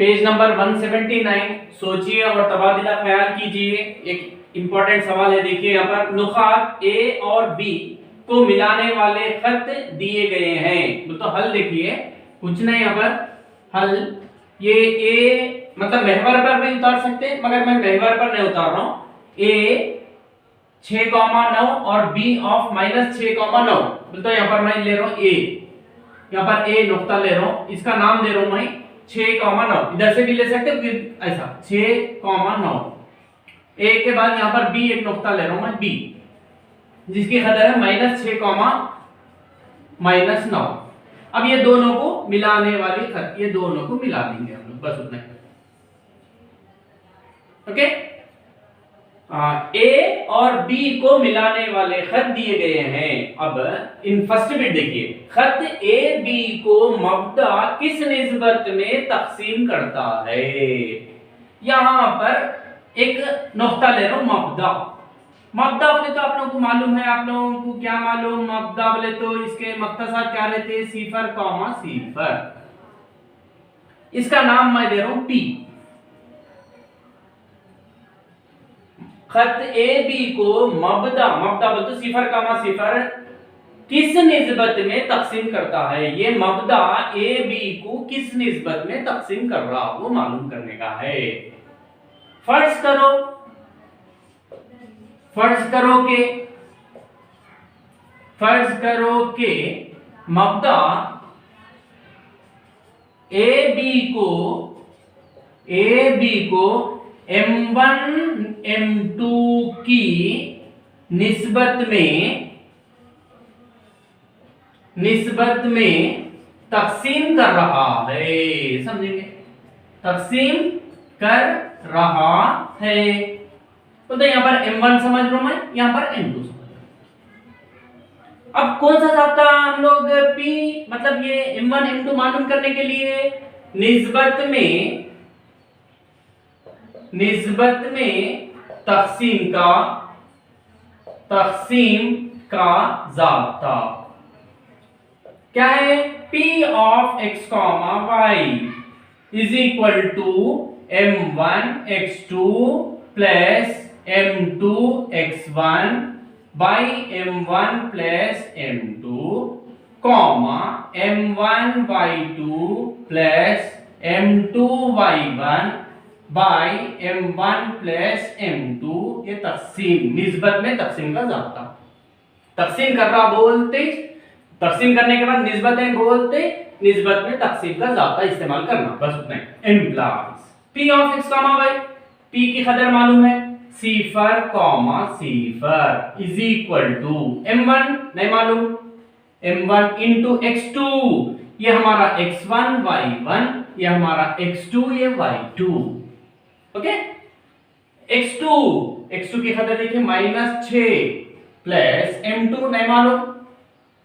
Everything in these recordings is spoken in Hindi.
पेज नंबर 179 सोचिए और तबादला ख्याल कीजिए। एक इंपॉर्टेंट सवाल है, देखिए यहाँ पर नुकात ए और बी को मिलाने वाले खत दिए गए हैं। तो हल देखिए, कुछ नहीं यहाँ पर हल, ये ए मतलब महवर पर भी उतार सकते हैं मगर मैं महवर पर नहीं उतार रहा हूं। ए 6,9 और बी ऑफ -6,9। तो यहाँ पर मैं ले रहा हूं ए, यहाँ पर ए नुक्ता ले रहा हूं, इसका नाम दे रहा हूं मैं 6,9। इधर से भी ले सकते हो फिर ऐसा 6,9। ए के बाद यहाँ पर बी एक नुक्ता ले रहा हूं मैं बी, जिसकी कदर है -6, -9। अब ये दोनों को मिलाने वाली खत, ये दोनों को मिला देंगे हम लोग, बस उतना ही। ओके, ए और बी को मिलाने वाले खत दिए गए हैं। अब इन फर्स्ट बिट देखिए, खत ए बी को मब्दा किस निस्बत में तकसीम करता है। यहां पर एक नुक्ता ले रहा हूं मब्दा। मब्दा बोले तो आप लोगों को मालूम है, आप लोगों को क्या मालूम, मब्दा बोले तो इसके मख्तसार क्या रहते हैं, सिफर कॉमा सिफर। इसका नाम मैं दे रहा हूं पी। खत ए बी को मब्दा, मब्दा बोले तो सिफर कॉमा सिफर किस निस्बत में तकसीम करता है। ये मब्दा ए बी को किस निस्बत में तकसीम कर रहा वो मालूम करने का है। फर्ज करो के मब्दा ए बी को M1 M2 की निस्बत में तकसीम कर रहा है। समझेंगे, तकसीम कर रहा है। तो यहाँ पर M1 समझ रहा हूं मैं, यहाँ पर M2 समझ रहा हूं। अब कौन सा जाता हम लोग P, मतलब ये M1 M2 मालूम करने के लिए निस्बत में तकसीम का ज़ाब्ता क्या है। P of x, y is equal to M1 x2 plus M2 x1 by M1 plus M2 कॉमा M1 y2 plus M2 y1 by M1 plus M2। ये तकसीम, निस्बत में तकसीम का ज़ाब्ता। तकसीम कर रहा बोलते, तकसीम करने के बाद निस्बतें बोलते, निस्बत में तकसीम का ज़ाब्ता इस्तेमाल करना, बस उतना ही। Implies P of x, y, P की कदर मालूम है, सिफर कॉमा सिफर इज इक्वल टू M1 नहीं मालूम, M1 इंटू x2, ये हमारा x1 y1, ये हमारा x2 ये y2। ओके, x2 की कदर देखिए -6 प्लस M2 नहीं मालूम,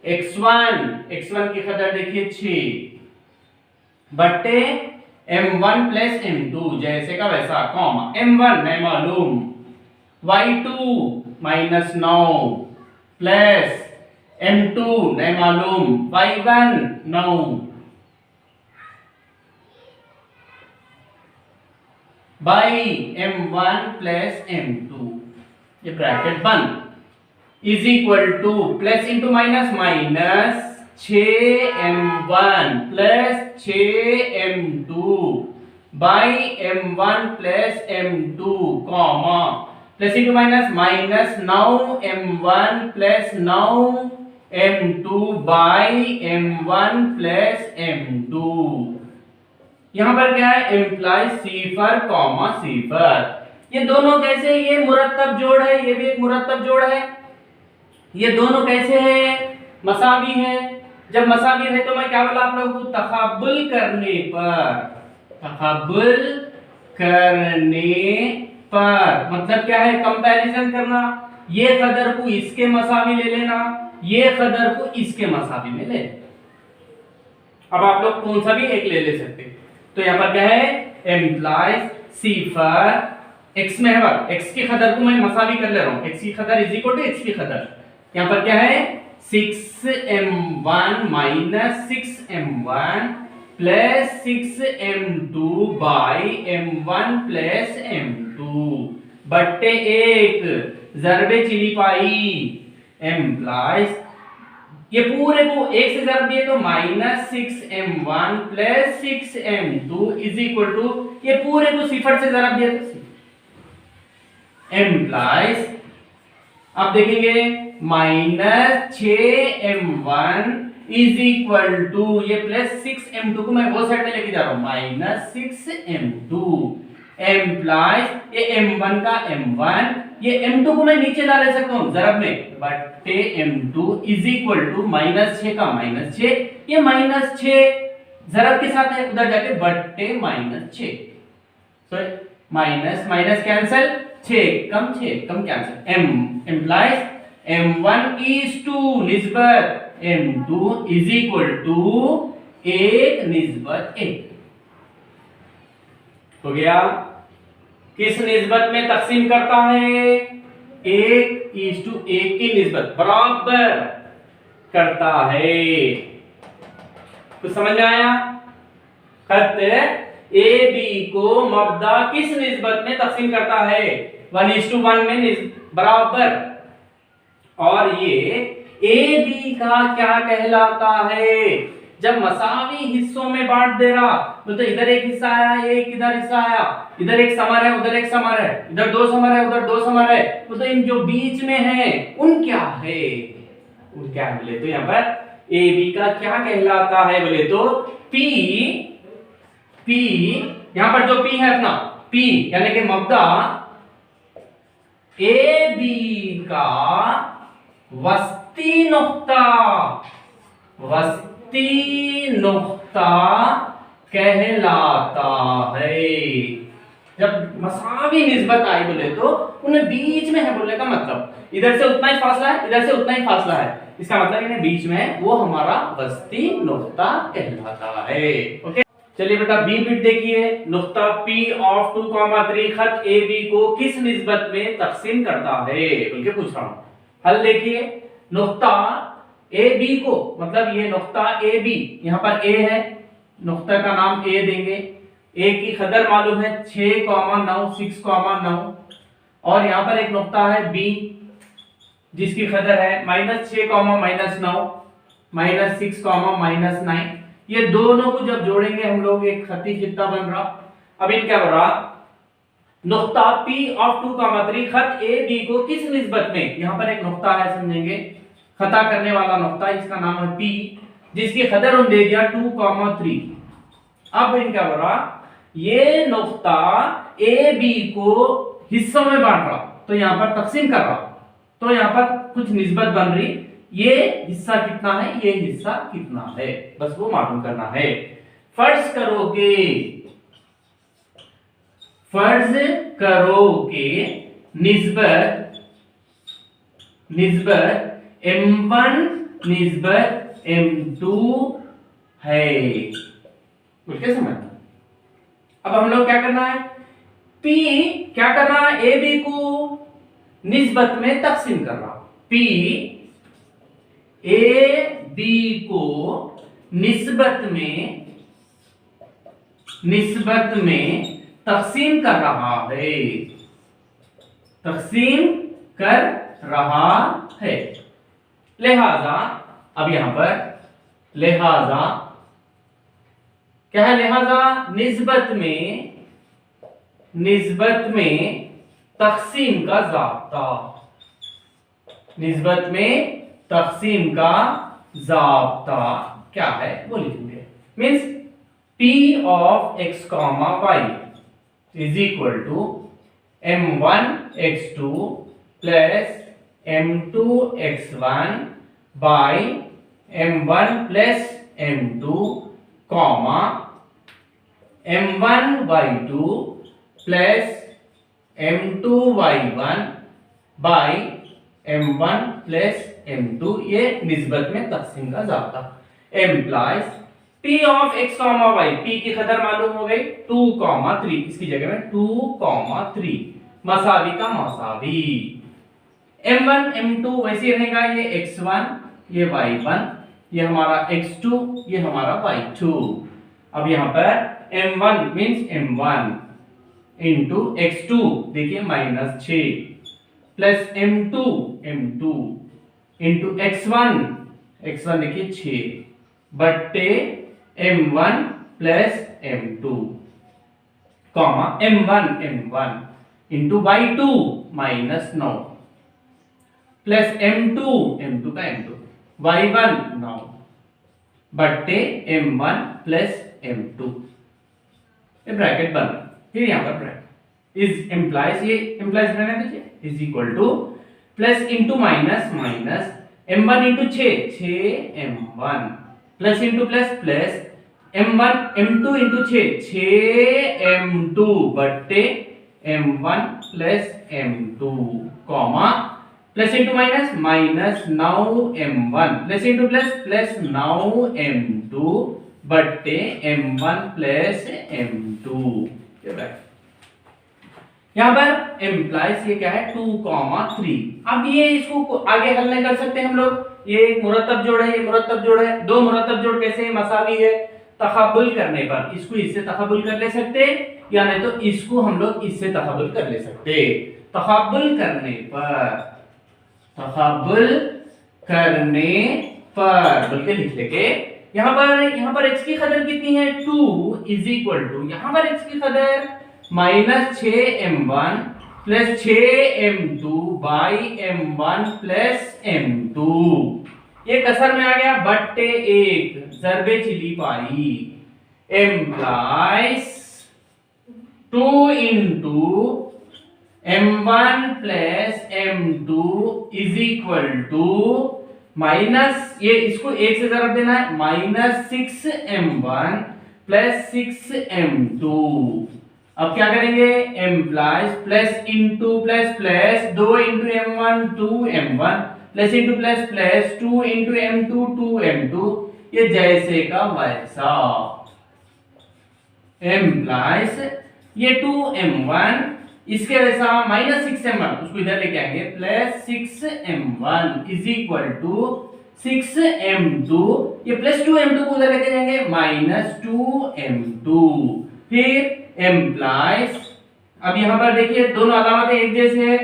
x1 की कदर देखिए 6 बट्टे M1 प्लस M2, जैसे का वैसा, कॉमा M1 नहीं मालूम, y2 -9 प्लस M2 नहीं मालूम, y1 9 by M1 plus M2, ये ब्रैकेट बंद is equal two plus into minus 6M1 plus 6M2 by M1 plus M2 comma plus into minus -9M1 plus 9M2 by M1 plus M2। यहां पर क्या है, एम्प्लाइज सिफर कॉमा सिफर। ये दोनों कैसे, ये मुरत्तब जोड़ है, ये भी एक मुरत्तब जोड़ है। ये दोनों कैसे है, मसावी है। जब मसावी है तो मैं क्या बोला आप लोगों को, तकाबुल करने पर मतलब क्या है, कंपैरिजन करना। ये कदर को इसके मसावी ले लेना, ये कदर को इसके मसावी में ले लेना। अब आप लोग कौन सा भी एक ले सकते हैं। तो यहाँ पर क्या है, एम्प्लाइज सिफर x में है, x की कदर को मैं मसावी कर ले रहा हूँ, x की कदर इज इक्वल टू x की कदर। यहाँ पर क्या है, 6M1 -6M1 plus 6m2 by m1 plus m2 बट्टे 1 जरबे चिली पाई एम्प्लाइज ये पूरे को 1 से जरब दिए तो -6m1 plus 6m2 is equal to ये पूरे को सिफर से जरब दिया तो एम्प्लाइज अब देखेंगे -6m1 इज इक्वल टू ये प्लस 6m2 को मैं वो साइड में लेके जा रहा हूं -6m2 एम्प्लाइज ये m1 का m1 ये m2 को मैं नीचे ला ले सकता हूं जरब में बट्टे m2 इज इक्वल टू -6 का -6 ये -6 जरब के साथ है उधर जाके बट्टे -6 सो माइनस माइनस कैंसिल 6 कम cancel m implies m1 is to निस्बत m2 इज इक्वल टू 1 निस्बत 1 हो गया। किस निस्बत में तकसीम करता है 1:1 की निस्बत बराबर करता है। कुछ समझ में आया? खत ए बी को मबदा किस निस्बत में तकसीम करता है 1:1 में बराबर। और ये ए बी का क्या कहलाता है जब मसावी हिस्सों में बांट दे रहा तो इधर एक हिस्सा आया एक इधर हिस्सा आया इधर एक समर है उधर एक समर है इधर 2 समर है उधर 2 समर है तो इन जो बीच में है उन क्या है बोले तो यहाँ पर ए बी का क्या कहलाता है बोले तो पी यहां पर जो पी है अपना पी यानी कि मबदा ए बी का वस्ती नुक्ता कहलाता है। जब मसावी निस्बत आई बोले तो उन्हें बीच में है बोलने का मतलब इधर से उतना ही फासला है इधर से उतना ही फासला है इसका मतलब इन्हें बीच में है वो हमारा वस्ती नुक्ता कहलाता है। ओके चलिए बेटा बी बिट देखिए नुक्ता P ऑफ 2,3 खत ए बी को किस निस्बत में तकसीम करता है बोल के पूछ रहा हूं। हल देखिए नुक्ता ए बी को मतलब ये नुक्ता ए बी यहां पर ए है नुक्ता का नाम ए देंगे ए की कदर मालूम है 6,9 6,9 और यहां पर एक नुक्ता है बी जिसकी कदर है -6,-9 -6,-9 ये दोनों को जब जोड़ेंगे हम लोग एक खती खित्ता बन रहा। अब इन क्या बन रहा नुक्ता P ऑफ 2,3 खत ए बी को किस निस्बत में यहां पर एक नुक्ता है समझेंगे खता करने वाला नुक्ता इसका नाम है P जिसकी कदर उन दे दिया 2,3। अब इन क्या बन रहा ये नुक्ता ए बी को हिस्सों में बांट रहा तो यहां पर तकसीम कर रहा तो यहां पर कुछ निस्बत बन रही ये हिस्सा कितना है ये हिस्सा कितना है बस वो मालूम करना है। फर्ज करोगे निस्बत m1 निस्बत m2 है बोल के समझ। अब हम लोग क्या करना है P क्या कर रहा है ए बी को निस्बत में तकसीम कर रहा P ए बी को निस्बत में तकसीम कर रहा है लिहाजा अब यहां पर लिहाजा क्या है लिहाजा निस्बत में तकसीम का ज़ाब्ता निस्बत में तकसीम का ज़ाब्ता क्या है वो लिखेंगे means P of x, y is equal to m1 x2 plus m2 x1 by m1 plus m2 comma m1 y2 plus m2 y1 by m1 plus m2 ये निस्बत में तकसीम का ज़ाब्ता employees P of x, y P की कदर मालूम हो गई 2,3 इसकी जगह में 2,3 मसावी का मसावी m1 m2 वैसे रहेगा ये x1 ये y1 ये हमारा x2 ये हमारा y2 अब यहाँ पर m1 means m1 into x2 देखिए -6 प्लस m2 इंटू x1 देखिए 6 बट्टे m1 प्लस m2 कॉमा m1 into y2 -9 plus m2 का m2 y1 9 बट्टे m1 प्लस m2 ये ब्रैकेट बन। फिर यहाँ पर ब्रैकेट इज इम्प्लाइज, ये इम्प्लाइज रहने दीजिए, is equal two plus into minus m1 into 6 m1 plus into plus m2 into 6 m2 बट्टे m1 plus m2 comma plus into minus 9 m1 plus into plus 9 m2 बट्टे m1 प्लस m2। यहां पर एम्प्लाइज ये क्या है 2, 3। अब ये इसको आगे हल नहीं कर सकते हम लोग, ये एक मुरत्तब जोड़ है, ये मुरत्तब जोड़ है, दो मुरत्तब जोड़ कैसे मसावी है, तकाबुल करने पर इसको इससे तकाबुल कर ले सकते, या नहीं तो इसको हम लोग इससे तकाबुल कर ले सकते। तकाबुल करने पर बोल के लिख लेंगे। यहाँ पर x की कदर कितनी है 2 इज इक्वल टू, यहाँ पर x की कदर -6m1 plus 6m2 by m1 plus m2, ये कसर में आ गया बट्टे 1 ज़रबे चिली पाई implies 2 into m1 plus m2 is equal to minus, ये इसको 1 से ज़रब देना है, -6m1 प्लस 6m2। अब क्या करेंगे implies plus into plus 2 into m1 2m1 plus into plus 2 into m2 2m2, ये जैसे का वैसा। एम्प्लाइज ये 2m1 इसके वैसा -6m1 उसको इधर लेके आएंगे plus 6m1 is equal to 6m2, ये प्लस 2m2 को उधर लेके जाएंगे -2m2। फिर एम्प्लाइज, अब यहां पर देखिए दोनों अलामतें एक जैसे है,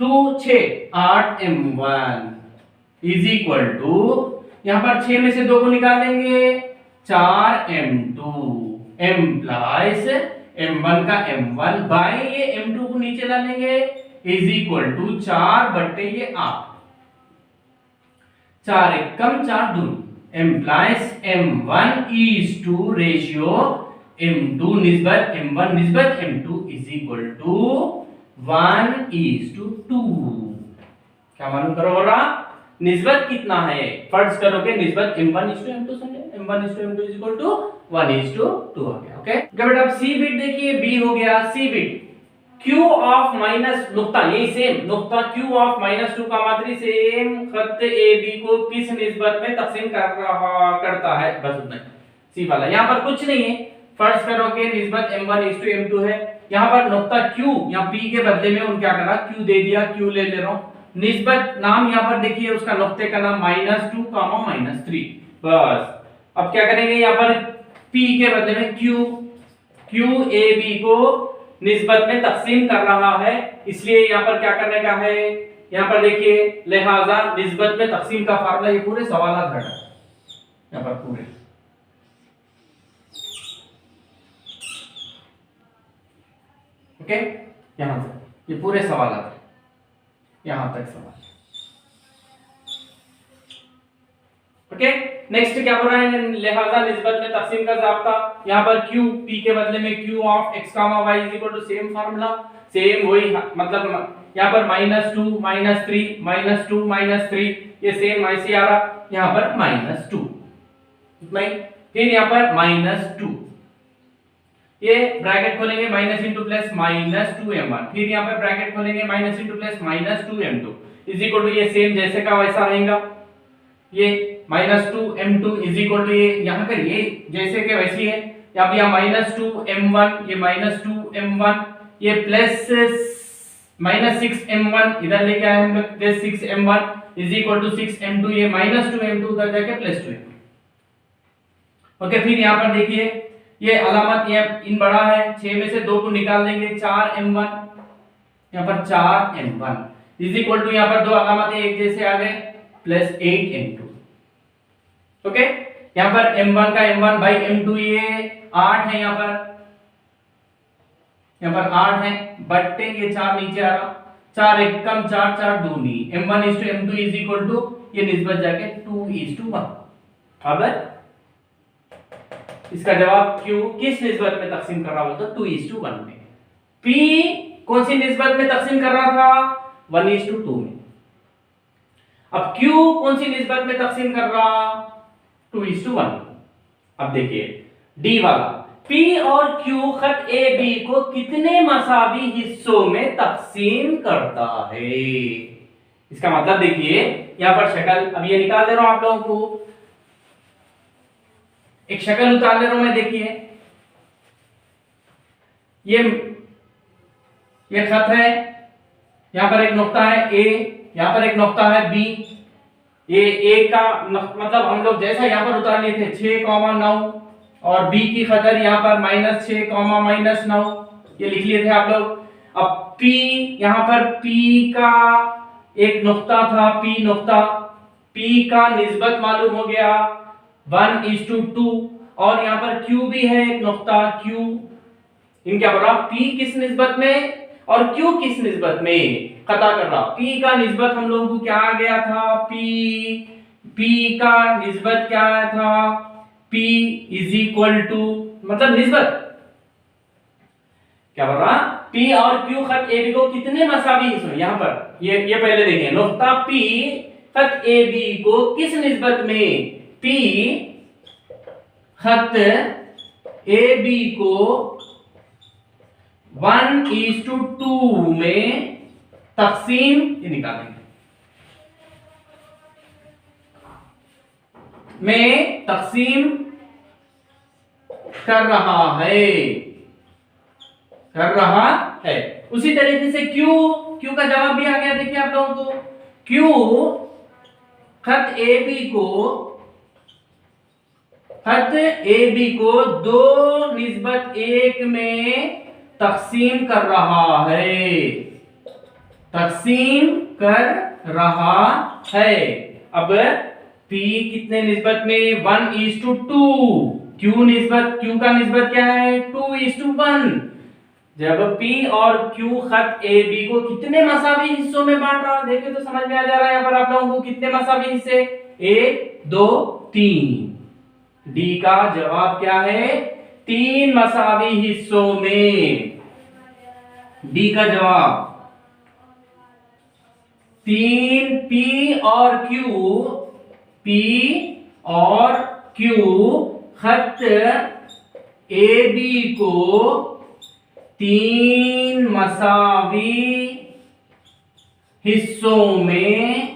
2 6 8m1 इज इक्वल टू, यहां पर 6 में से 2 को निकाल देंगे 4m2। एम्प्लाइज m1 का m1 बाई ये m2 को नीचे ला लेंगे इज इक्वल टू 4 बट्टे ये 8, 4 1 कम 4 2, implies m1 is to ratio m2 निस्बत m1 निस्बत m2 इज इक्वल टू 1:2। क्या मालूम करो बोल रहा निस्बत कितना है, फर्ज करोगे निस्बत m1:m2 समझे, m1:m2 इज इक्वल टू 1:2 हो गया। ओके बेटा अब सी बिट देखिए, बी हो गया सी बिट q ऑफ माइनस नुक्ता, यही सेम नुक्ता q ऑफ -2, सेम खत AB को किस निस्बत में तकसीम करता है, बस उतना सी वाला। यहाँ पर कुछ नहीं है, फर्ज करोगे निस्बत m1:m2 है, यहाँ पर नुक्ता q या p के बदले में उन क्या करा q दे दिया, q ले रहा हूं, निस्बत नाम यहाँ पर देखिए उसका नुक्ते का नाम -2, -3। बस अब क्या करेंगे यहाँ पर p के बदले में q AB को निस्बत में तकसीम कर रहा है, इसलिए यहाँ पर क्या करने का है, यहाँ पर देखिए लिहाजा निस्बत में तकसीम का फार्मूला ये पूरे सवाल घटा यहाँ पर पूरे। ओके यहां से ये पूरे सवाल यहां तक सवाल। ओके नेक्स्ट क्या बोल रहा है, लिहाजा निस्बत में तकसीम का ज़ाब्ता, यहाँ पर q p के बदले में q of x, y is equal to same formula, same वही मतलब यहाँ पर -2 -3 -2 -3 ये सेम ऐसे आ रहा, यहाँ पर -2 नहीं, फिर यहाँ पर -2 ये ब्रैकेट खोलेंगे माइनस इंटू प्लस -2m1, फिर यहाँ पे ब्रैकेट खोलेंगे minus into plus -2m2 is equal to ये सेम जैसे का वैसा रहेगा, ये -2m2 इज इक्वल टू ये यहाँ पर ये जैसे के वैसी है, अब यहाँ -2m1 ये -2m1 ये प्लस -6m1 इधर लेके आए हम लोग plus 6m1 is equal to 6m2 ये -2m2 उधर जाके +2m। ओके फिर यहाँ पर देखिए ये अलामत ये इन बड़ा है, 6 में से 2 को निकाल देंगे, 4m1, यहाँ पर 4m1 इज इक्वल टू, यहाँ पर दो अलामतें एक जैसे आ गए, प्लस 8m2। ओके, यहाँ पर m1 का m1 बाई m2 ये 8 है, यहाँ पर 8 है, बट्टे ये 4 नीचे आ रहा, 4 एक कम 4 4 दूनी, m1 is to m2 is equal to, ये निस्बत जाके 2:1। अब इसका जवाब Q किस निस्बत में तकसीम कर रहा हो, तो 2:1 में। P कौन सी निस्बत में तकसीम कर रहा था, 1:2 में। अब Q कौन सी निस्बत में तकसीम कर रहा, 2:1। अब देखिए D वाला, P और Q खत AB को कितने मसावी हिस्सों में तकसीम करता है। इसका मतलब देखिए, यहां पर शक्ल अब ये निकाल दे रहा हूं आप लोगों को, एक शक्ल उतार ले रहा हूं मैं। देखिए ये खत है, यहां पर एक नुक्ता है A, यहां पर एक नुक्ता है B। ये A का मतलब हम लोग जैसा यहां पर उतार लिए थे 6,9, और B की खतर यहां पर -6, -9 ये लिख लिए थे आप लोग। अब P, यहां पर P का एक नुक्ता था, P नुक्ता, P का निस्बत मालूम हो गया 1:2, और यहाँ पर Q भी है एक नुक्ता Q, इन क्या बोला, P किस निस्बत में और Q किस निस्बत में पता कर रहा। P का निस्बत हम लोगों को क्या आ गया था, P का निस्बत क्या आया था, P इज इक्वल टू, मतलब निस्बत क्या बोल रहा, P और Q खत AB को कितने मसावी हिस्सों, यहाँ पर ये पहले देखें, नुक्ता P खत AB को किस निस्बत में, P खत AB को 1:2 में तकसीम, ये निकालेंगे, में तकसीम कर रहा है। उसी तरीके से Q का जवाब भी आ गया। देखिए आप लोगों को, Q खत AB को 2:1 में तकसीम कर रहा है। अब P कितने निस्बत में, 1:2, Q का निस्बत क्या है, 2:1। जब P और Q खत AB को कितने मसावी हिस्सों में बांट रहा है, देखे तो समझ में आ जा रहा है यहाँ पर आप लोगों को कितने मसावी हिस्से, 1 2 3। D का जवाब क्या है, 3 मसावी हिस्सों में। D का जवाब 3। P और Q खत AB को 3 मसावी हिस्सों में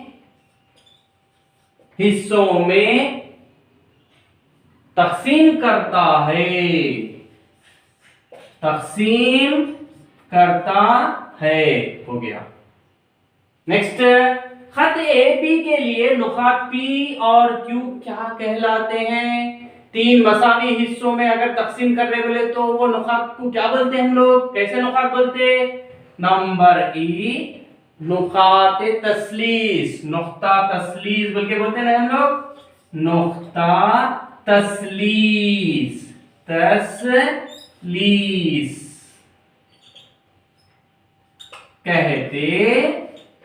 तकसीम करता है, हो गया। नेक्स्ट, खत AB के लिए नुकात P और Q क्या कहलाते हैं, 3 मसावी हिस्सों में अगर तकसीम कर रहे बोले तो वो नुकात को क्या बोलते हैं हम लोग, कैसे नुकात बोलते, नंबर E नुकात तस्लीस, नुक्ता तस्लीस बोल के बोलते हैं ना हम लोग, नुक्ता तस्लीस कहते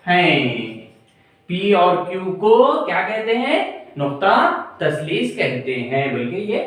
हैं। P और Q को क्या कहते हैं, नुक्ता तस्लीस कहते हैं, बल्कि ये